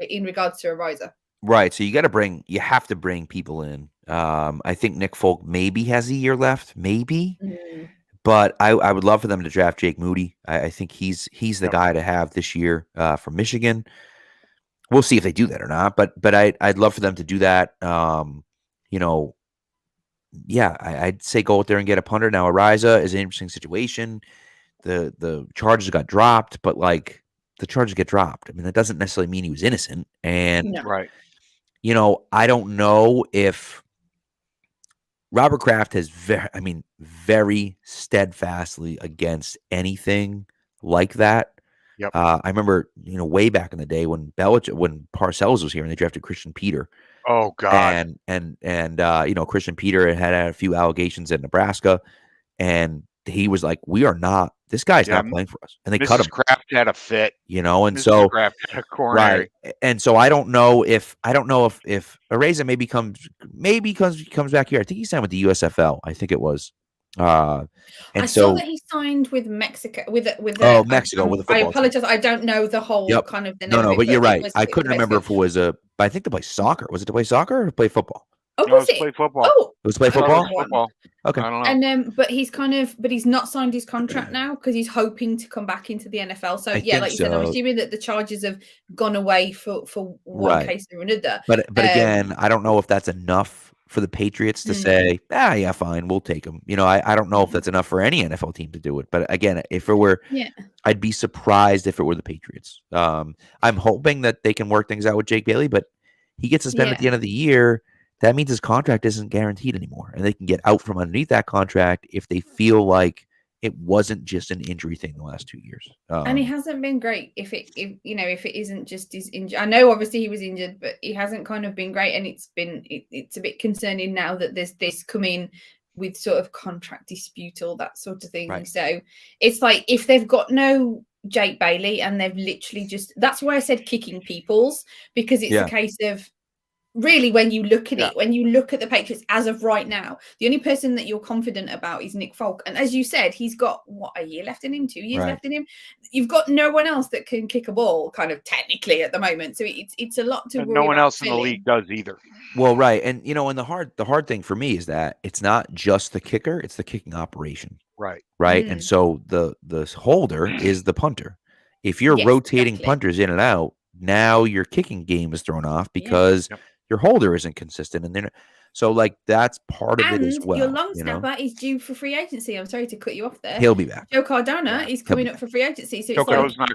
in regards to Ariza? Right. So you have to bring people in. I think Nick Folk maybe has a year left, maybe. But I would love for them to draft Jake Moody. I think he's the guy to have this year from Michigan. We'll see if they do that or not. But I'd love for them to do that. I'd say go out there and get a punter. Now, Ariza is an interesting situation. The charges got dropped, but like the charges get dropped. I mean, that doesn't necessarily mean he was innocent. And I don't know if Robert Kraft has very steadfastly against anything like that. I remember, way back in the day when Parcells was here and they drafted Christian Peter. Oh God. And Christian Peter had a few allegations at Nebraska, and he was like, this guy's not playing for us. And they cut him. Kraft had a fit, and Mrs. so Kraft had a coronary. Right. And so I don't know if Ariza maybe comes back here. I think he signed with the USFL. I think it was. I saw that he signed with Mexico Mexico with a football. I apologize. I don't know the whole kind of the name. No, but you're right. I couldn't remember if it was I think to play soccer. Was it to play soccer or to play football? Oh, was it? Play football. Oh, it was play football. Okay. I don't know. And but he's not signed his contract now because he's hoping to come back into the NFL. So like you said, I'm assuming that the charges have gone away for one case or another. But again, I don't know if that's enough for the Patriots to say, yeah, fine, we'll take him. I don't know if that's enough for any NFL team to do it. But again, if it were, I'd be surprised if it were the Patriots. I'm hoping that they can work things out with Jake Bailey, but he gets suspended at the end of the year. That means his contract isn't guaranteed anymore, and they can get out from underneath that contract if they feel like it wasn't just an injury thing the last 2 years. And he hasn't been great. If it isn't just his injury, I know obviously he was injured, but he hasn't kind of been great, and it's a bit concerning now that there's this coming with sort of contract dispute, all that sort of thing. Right. So it's like if they've got no Jake Bailey and they've literally that's why I said kicking peoples, because it's a case of. Really, when you look at it, when you look at the Patriots as of right now, the only person that you're confident about is Nick Folk. And as you said, he's got, a year left in him, 2 years left in him. You've got no one else that can kick a ball, kind of technically at the moment. So it's a lot to worry no one about else in the league does either. Well, right. And, and the hard thing for me is that it's not just the kicker, it's the kicking operation. Right. Right. And so the holder is the punter. If you're rotating punters in and out, now your kicking game is thrown off because your holder isn't consistent, and then so like that's part of it as well. Your long snapper is due for free agency. I'm sorry to cut you off there. He'll be back. Joe Cardona is coming up for free agency. So Joe's not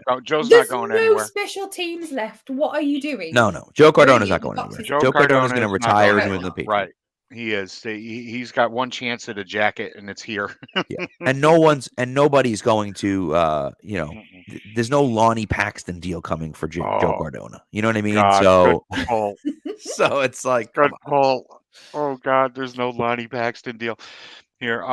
going anywhere. No special teams left. What are you doing? No. Joe Cardona's not going anywhere. Joe Cardona's going to retire and win the Patriots. Right. He is. He's got one chance at a jacket, and it's here. And nobody's going to. There's no Lonnie Paxton deal coming for Joe Cardona. You know what I mean? God, so it's like, good Paul. Oh God, there's no Lonnie Paxton deal here.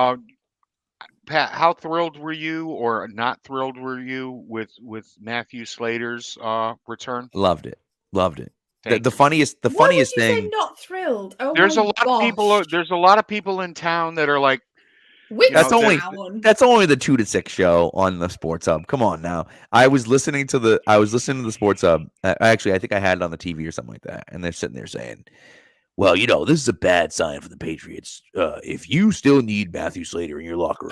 Pat, how thrilled were you, or not thrilled were you with Matthew Slater's return? Loved it. The funniest thing. Say not thrilled. Oh, there's a lot of people. There's a lot of people in town that are like. That's only the 2 to 6 show on the Sports Hub. Come on now. I was listening to the Sports Hub. Actually, I think I had it on the TV or something like that. And they're sitting there saying, well, this is a bad sign for the Patriots. If you still need Matthew Slater in your locker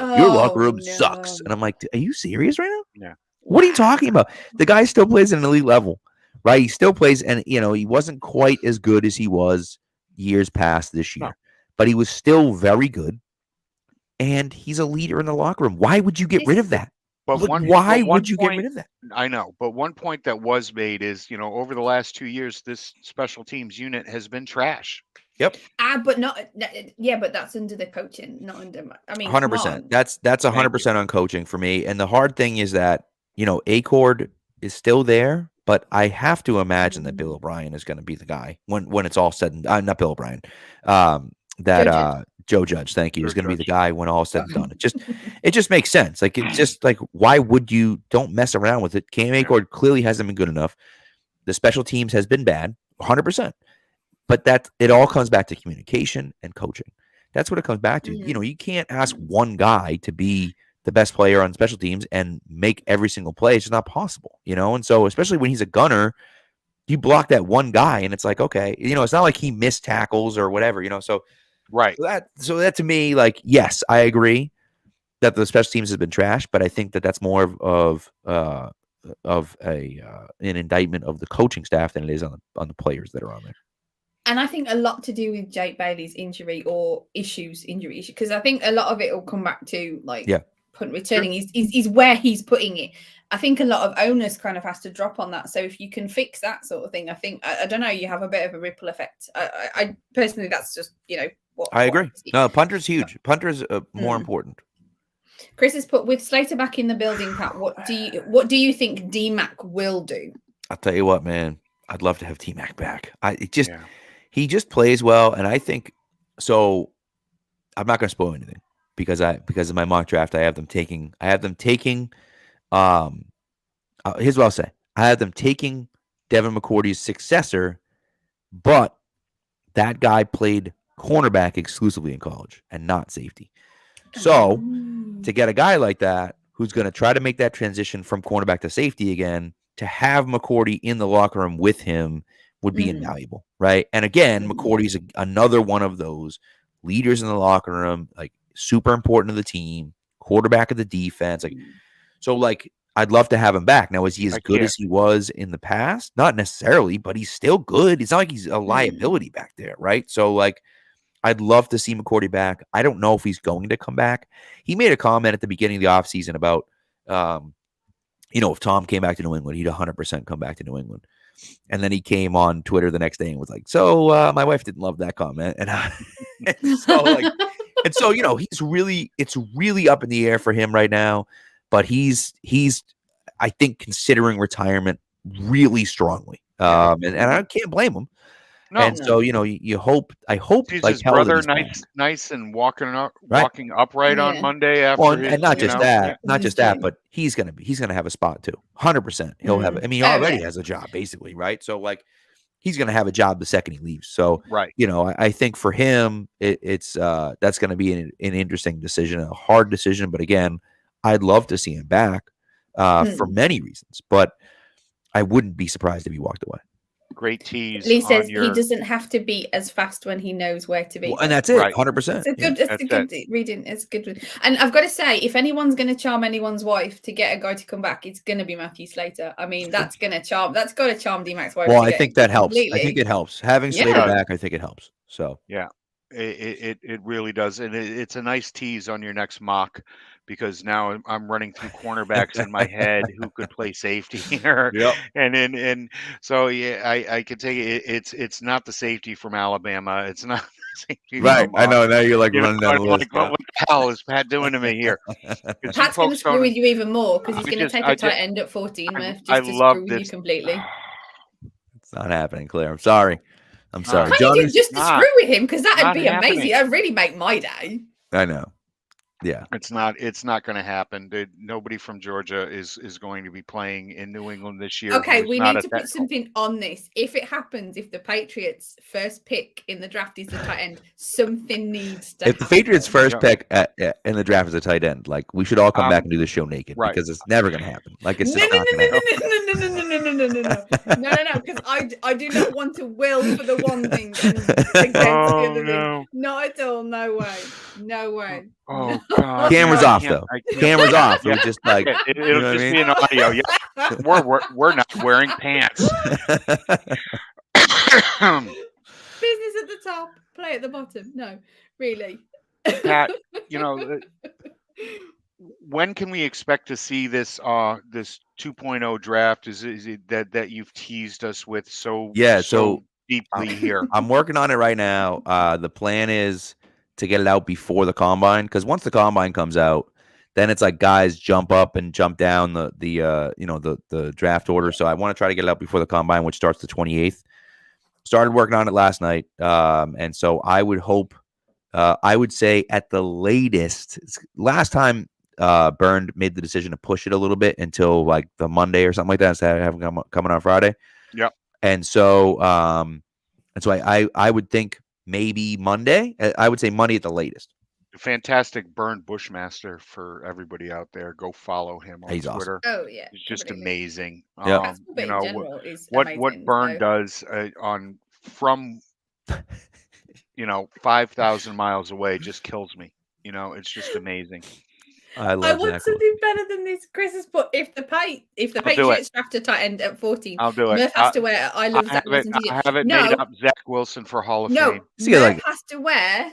room sucks. And I'm like, are you serious right now? Yeah. What are you talking about? The guy still plays at an elite level, right? He still plays, and he wasn't quite as good as he was years past this year, but he was still very good. And he's a leader in the locker room. Why would you get rid of that? But why would you get rid of that? I know, but one point that was made is, over the last 2 years, this special teams unit has been trash. Yep. But but that's under the coaching, not under. 100%. That's 100% on coaching for me. And the hard thing is that Acord is still there, but I have to imagine that Bill O'Brien is going to be the guy when it's all said and not Bill O'Brien. Joe Judge, thank you, is going to be the guy when all said and done. It just makes sense. Like, it's just like, why would you don't mess around with it? Cam Acord clearly hasn't been good enough. The special teams has been bad, 100%. But it all comes back to communication and coaching. That's what it comes back to. You can't ask one guy to be the best player on special teams and make every single play. It's just not possible, And so, especially when he's a gunner, you block that one guy, and it's like, okay, it's not like he missed tackles or whatever, So right. So that to me, like, yes, I agree that the special teams has been trash, but I think that that's more of an indictment of the coaching staff than it is on the players that are on there. And I think a lot to do with Jake Bailey's injury because I think a lot of it will come back to punt returning. Is where he's putting it. I think a lot of owners kind of has to drop on that. So if you can fix that sort of thing, I think I don't know, you have a bit of a ripple effect. I personally, that's just what I agree. No, punter's huge. Punter's more important. Chris has put, with Slater back in the building, Pat, what do you think D-Mac will do? I'll tell you what, man. I'd love to have D-Mac back. He just plays well, and I think so. I'm not going to spoil anything because of my mock draft. I have them taking. Here's what I'll say. I have them taking Devin McCourty's successor, but that guy played cornerback exclusively in college and not safety. So to get a guy like that who's going to try to make that transition from cornerback to safety again, to have McCourty in the locker room with him would be invaluable, right? And again, McCourty's another one of those leaders in the locker room, like super important to the team, quarterback of the defense. I'd love to have him back. Now, is he as good as he was in the past? Not necessarily, but he's still good. It's not like he's a liability back there, right? So, I'd love to see McCourty back. I don't know if he's going to come back. He made a comment at the beginning of the offseason about, if Tom came back to New England, he'd 100% come back to New England. And then he came on Twitter the next day and was like, so my wife didn't love that comment. And he's really, it's really up in the air for him right now. But he's I think, considering retirement really strongly. And I can't blame him. No. And so, I hope he's his brother nice and walking upright on Monday after and not just that, but he's gonna have a spot too. 100%. He'll have. I mean, he already has a job basically, right? So he's gonna have a job the second he leaves. So I think for him, it's that's gonna be an interesting decision, a hard decision. But again, I'd love to see him back for many reasons, but I wouldn't be surprised if he walked away. Great tease. Lee says he doesn't have to be as fast when he knows where to be. Well, and that's it, 100%. It's a good reading. It's good. And I've got to say, if anyone's going to charm anyone's wife to get a guy to come back, it's going to be Matthew Slater. I mean, that's got to charm D-Mac's wife. Well, I think that helps. Completely. I think it helps. Having Slater back, I think it helps. So yeah, it really does. And it's a nice tease on your next mock, because now I'm running through cornerbacks in my head who could play safety here. Yep. And so I could take it. It's not the safety from Alabama. It's not the safety. Right. I know. Now you're running down the list. What the hell is Pat doing to me here? Pat's going to screw with you even more because he's going to take a tight end at 14, Murph, just to screw with you completely. It's not happening, Claire. I'm sorry. Can't you do just to screw with him? Because that'd be amazing. That'd really make my day. I know. Yeah, it's not going to happen. Nobody from Georgia is going to be playing in New England this year. Okay, we need to put something on this. If it happens, if the Patriots' first pick in the draft is the tight end, something needs to happen. If the Patriots' first pick in the draft is a tight end, we should all come back and do this show naked, because it's never going to happen. It's just not going to happen. Because I do not want to will for the one thing and against the other thing. Not at all. No way. Oh God! Cameras off though. Can't Cameras believe- off. Yeah. We're just like It'll you know just what be an audio. Yeah, we're not wearing pants. Business at the top, play at the bottom. No, really. Pat, when can we expect to see this this 2.0 draft? Is it that you've teased us with so deeply here? I'm working on it right now. The plan is to get it out before the combine, because once the combine comes out, then it's like guys jump up and jump down the draft order. So I want to try to get it out before the combine, which starts the 28th. Started working on it last night, and so I would hope, I would say at the latest. Last time, Bernd made the decision to push it a little bit until like the Monday or something like that, instead of having coming on Friday. Yep. And so, I would think maybe Monday. I would say Monday at the latest. Fantastic Bernd Bushmaster for everybody out there. Go follow him on Twitter. Awesome. Oh yeah, it's just amazing. Yeah. What Bernd does from 5,000 miles away just kills me. It's just amazing. I want something better than this. Chris has put if the Patriots draft a tight end at 14, I'll do it. Murph has to wear I love Zach Wilson. I have it made up. Zach Wilson for Hall of Fame. Murph has to wear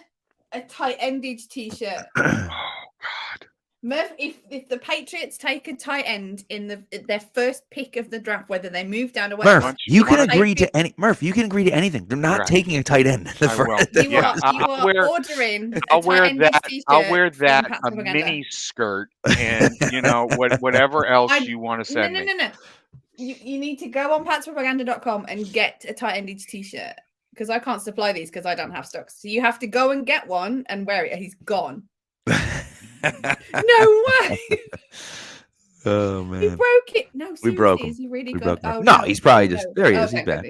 a tight endage t-shirt. Oh God. Murph, if the Patriots take a tight end in their first pick of the draft, whether they move down or whatever, Murph, you can agree to anything. They're not taking a tight end. You are ordering. I'll wear that a mini skirt and whatever else you want to send me. No. You need to go on patspropaganda.com and get a tight endage t-shirt, because I can't supply these because I don't have stocks. So you have to go and get one and wear it. He's gone. No way. Oh man, he broke it. No, seriously, we broke him. Is he really we good? Oh, no, he's probably just there. He is. He's back.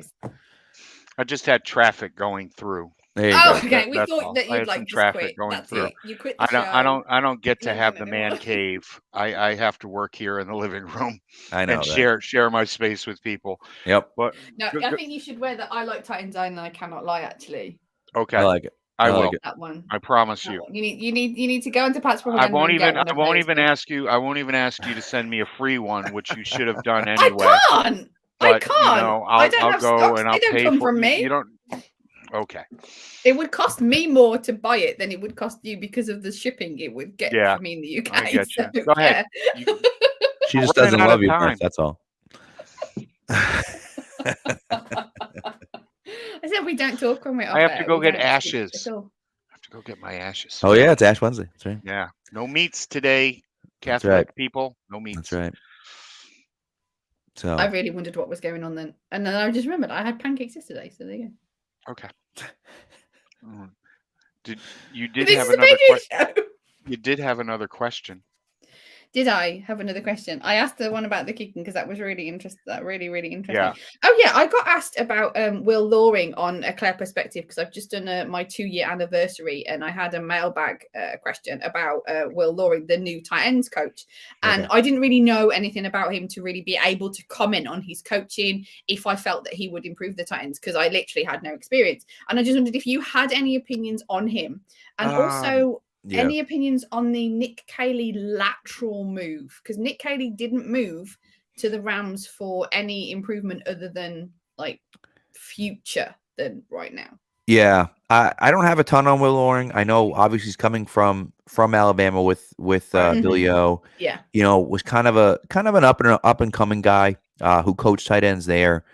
I just had traffic going through. There you go. Okay. We thought that you'd like traffic quit. going That's through. It. You quit the show. I don't get to have the man cave. I have to work here in the living room. I know. And share my space with people. Yep. But no, I think you should wear that. I like Titans and I cannot lie. Actually. Okay. I like it. I will. That one. I promise you. You need to go into Pat's Propaganda. I won't even ask you to send me a free one, which you should have done anyway. I can't. I'll go and I'll pay for from me. You don't. Okay. It would cost me more to buy it than it would cost you because of the shipping it would get for me in the UK. I get you. Go ahead. She just doesn't love you, Murph, that's all. I said we don't talk when we're off. I have to go get ashes. I have to go get my ashes. Oh yeah, it's Ash Wednesday. That's right. Yeah. No meats today, Catholic people. No meats. That's right. So I really wondered what was going on then. And then I just remembered I had pancakes yesterday, so there you go. Okay. You did have another question? You did have another question. Did I have another question? I asked the one about the kicking because that was really interesting. Really interesting. Yeah. Oh yeah, I got asked about Will Loring on a Clare perspective because I've just done my 2-year anniversary and I had a mailbag question about Will Loring, the new tight ends coach, and I didn't really know anything about him to really be able to comment on his coaching if I felt that he would improve the tight ends because I literally had no experience, and I just wondered if you had any opinions on him, and also. Yeah. Any opinions on the Nick Caley lateral move? Because Nick Caley didn't move to the Rams for any improvement other than like future than right now. Yeah, I don't have a ton on Will Loring. I know obviously he's coming from Alabama with Billy O. Yeah, was kind of an up and coming guy who coached tight ends there.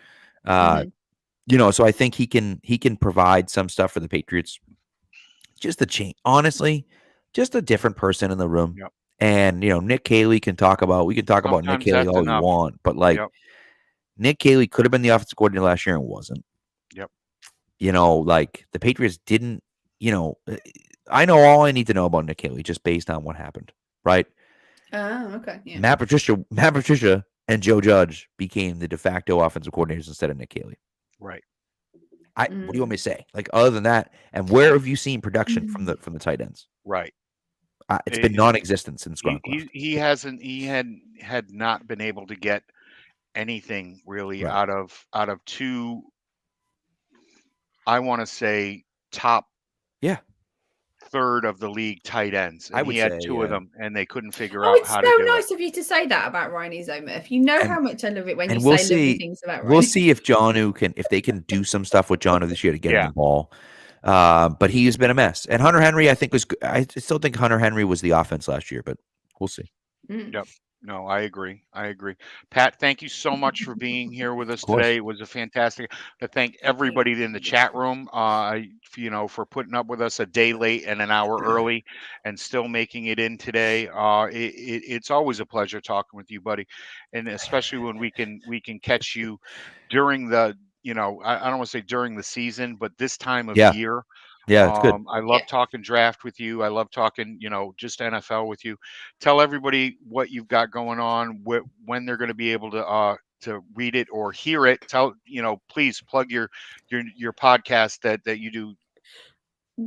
So I think he can provide some stuff for the Patriots. Just a change, honestly. Just a different person in the room. Yep. And, Nick Caley we can talk about Nick Caley all you want, but Nick Caley could have been the offensive coordinator last year and wasn't. Yep. The Patriots didn't, I know all I need to know about Nick Caley just based on what happened, right? Oh, okay. Yeah. Matt Patricia and Joe Judge became the de facto offensive coordinators instead of Nick Caley. Right. What do you want me to say? Other than that, and where have you seen production from the tight ends? Right. It's been non-existent since Gronk left. He had not been able to get anything really Right. out of two, I want to say, top third of the league tight ends, I and would he had say, two of them, and they couldn't figure Oh, out it's how so to do it. nice of you to say that about Ryan Murph. You know And- how much I love it when you and we'll say lovely see. things about We'll Ryan. see if if they can do some stuff with Jono this year to get him Yeah. the ball. But he has been a mess. And Hunter Henry, I think I still think Hunter Henry was the offense last year, but we'll see. Yep. No, I agree. Pat, thank you so much for being here with us Of course. today. It was a fantastic. To thank everybody in the chat room, for putting up with us a day late and an hour early, and still making it in today. It's always a pleasure talking with you, buddy, and especially when we can catch you during the, I don't want to say during the season, but this time of Yeah. year. Yeah, it's good. I love talking draft with you. I love talking, just NFL with you. Tell everybody what you've got going on, when they're going to be able to read it or hear it. Please plug your podcast that you do.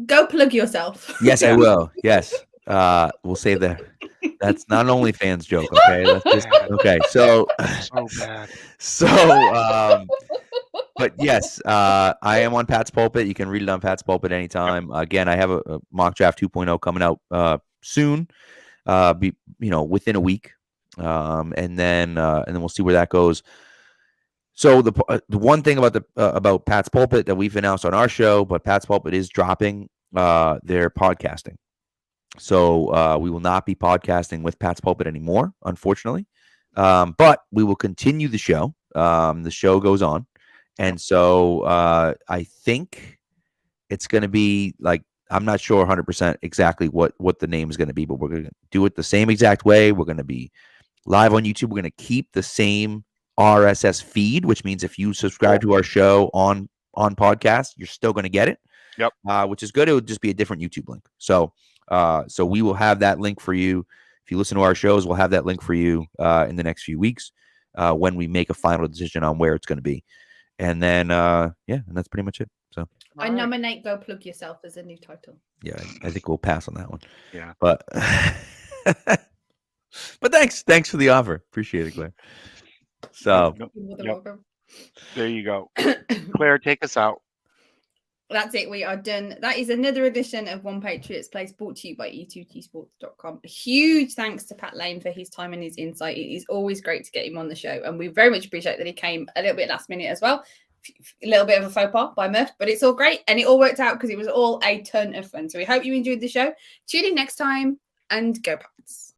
Go plug yourself. Yes, I will. Yes. We'll save that. That's not an OnlyFans joke, okay? Let's just okay. So bad. But yes, I am on Pat's Pulpit. You can read it on Pat's Pulpit anytime. Yep. Again, I have a mock draft 2.0 coming out soon, within a week, and then we'll see where that goes. So the one thing about Pat's Pulpit that we've announced on our show, but Pat's Pulpit is dropping their podcasting. So we will not be podcasting with Pat's Pulpit anymore, unfortunately, but we will continue the show. The show goes on. And so I think it's going to be like, I'm not sure 100% exactly what the name is going to be, but we're going to do it the same exact way. We're going to be live on YouTube. We're going to keep the same RSS feed, which means if you subscribe to our show on podcast, you're still going to get it. Yep. Which is good. It would just be a different YouTube link. So we will have that link for you. If you listen to our shows, we'll have that link for you in the next few weeks when we make a final decision on where it's going to be. And then, and that's pretty much it. So I nominate Go Plug Yourself as a new title. Yeah, I think we'll pass on that one. Yeah. But thanks for the offer. Appreciate it, Claire. So there you go. Claire, take us out. That's it. We are done. That is another edition of One Patriots Place, brought to you by E2G A huge thanks to Pat Lane for his time and his insight. It is always great to get him on the show, and we very much appreciate that he came a little bit last minute as well. A little bit of a faux pas by Murph, but it's all great, and it all worked out because it was all a ton of fun. So we hope you enjoyed the show. Tune in next time, and go Pats.